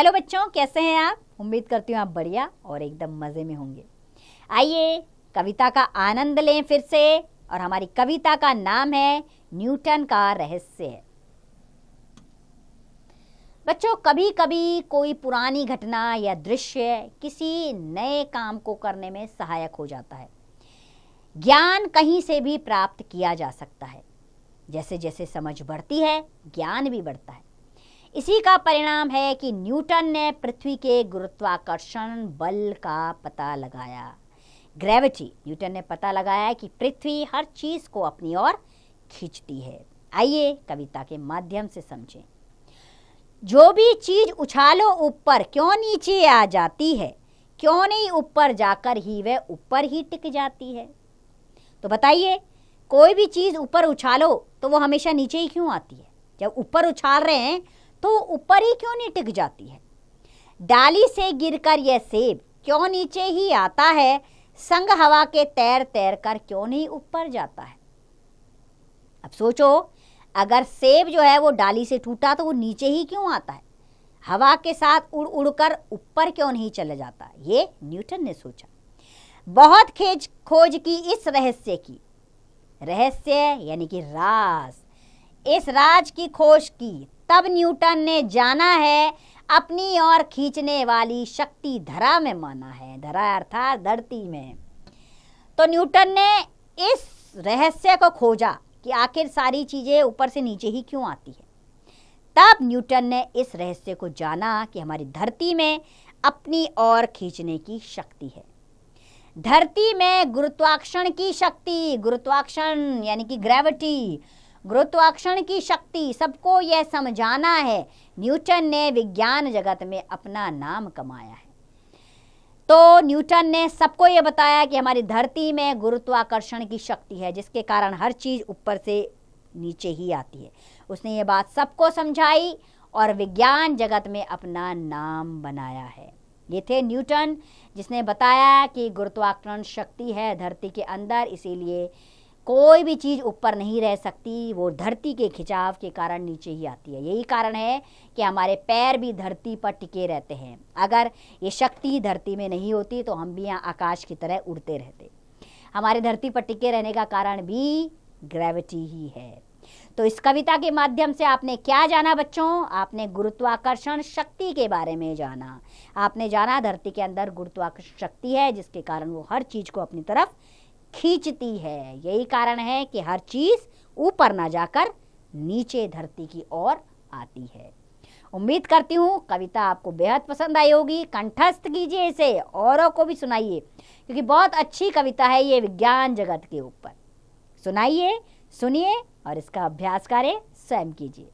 Hello बच्चों, कैसे हैं आप? उम्मीद करती हूँ आप बढ़िया और एकदम मज़े में होंगे। आइए कविता का आनंद लें फिर से। और हमारी कविता का नाम है न्यूटन का रहस्य। बच्चों, कभी कभी कोई पुरानी घटना या दृश्य किसी नए काम को करने में सहायक हो जाता है। ज्ञान कहीं से भी प्राप्त किया जा सकता है। जैसे जैसे समझ बढ़ती है, ज्ञान भी बढ़ता है। इसी का परिणाम है कि न्यूटन ने पृथ्वी के गुरुत्वाकर्षण बल का पता लगाया। ग्रेविटी। न्यूटन ने पता लगाया कि पृथ्वी हर चीज को अपनी ओर खींचती है। आइए कविता के माध्यम से समझें। जो भी चीज उछालो ऊपर, क्यों नीचे आ जाती है? क्यों नहीं ऊपर जाकर ही वह ऊपर ही टिक जाती है? तो बताइए, कोई भी चीज ऊपर उछालो तो वो हमेशा नीचे ही क्यों आती है? जब ऊपर उछाल रहे हैं तो ऊपर ही क्यों नहीं टिक जाती है? डाली से गिरकर यह सेब क्यों नीचे ही आता है? संग हवा के तैर तैर कर क्यों नहीं ऊपर जाता है? अब सोचो, अगर सेब जो है वो डाली से टूटा तो वो नीचे ही क्यों आता है? हवा के साथ उड़ उड़कर ऊपर क्यों नहीं चले जाता? ये न्यूटन ने सोचा। बहुत खोज की इस रहस्य की। रहस्य यानी कि राज। इस राज की खोज की तब न्यूटन ने जाना है अपनी ओर खींचने वाली शक्ति धरा में माना है। धरा अर्थात धरती में। तो न्यूटन ने इस रहस्य को खोजा कि आखिर सारी चीजें ऊपर से नीचे ही क्यों आती है। तब न्यूटन ने इस रहस्य को जाना कि हमारी धरती में अपनी ओर खींचने की शक्ति है। धरती में गुरुत्वाकर्षण की शक्ति, गुरुत्वाकर्षण यानी कि ग्रेविटी, गुरुत्वाकर्षण की शक्ति, सबको यह समझाना है। न्यूटन ने विज्ञान जगत में अपना नाम कमाया है। तो न्यूटन ने सबको यह बताया कि हमारी धरती में गुरुत्वाकर्षण की शक्ति है, जिसके कारण हर चीज ऊपर से नीचे ही आती है। उसने ये बात सबको समझाई और विज्ञान जगत में अपना नाम बनाया है। ये थे न्यूटन, जिसने बताया कि गुरुत्वाकर्षण शक्ति है धरती के अंदर, इसीलिए कोई भी चीज़ ऊपर नहीं रह सकती, वो धरती के खिंचाव के कारण नीचे ही आती है। यही कारण है कि हमारे पैर भी धरती पर टिके रहते हैं। अगर ये शक्ति धरती में नहीं होती तो हम भी यहाँ आकाश की तरह उड़ते रहते। हमारे धरती पर टिके रहने का कारण भी ग्रेविटी ही है। तो इस कविता के माध्यम से आपने क्या जाना बच्चों? आपने गुरुत्वाकर्षण शक्ति के बारे में जाना। आपने जाना धरती के अंदर गुरुत्वाकर्षण शक्ति है, जिसके कारण वो हर चीज को अपनी तरफ खींचती है। यही कारण है कि हर चीज ऊपर ना जाकर नीचे धरती की ओर आती है। उम्मीद करती हूँ कविता आपको बेहद पसंद आई होगी। कंठस्थ कीजिए इसे, औरों को भी सुनाइए, क्योंकि बहुत अच्छी कविता है ये विज्ञान जगत के ऊपर। सुनाइए, सुनिए और इसका अभ्यास करें, स्वयं कीजिए।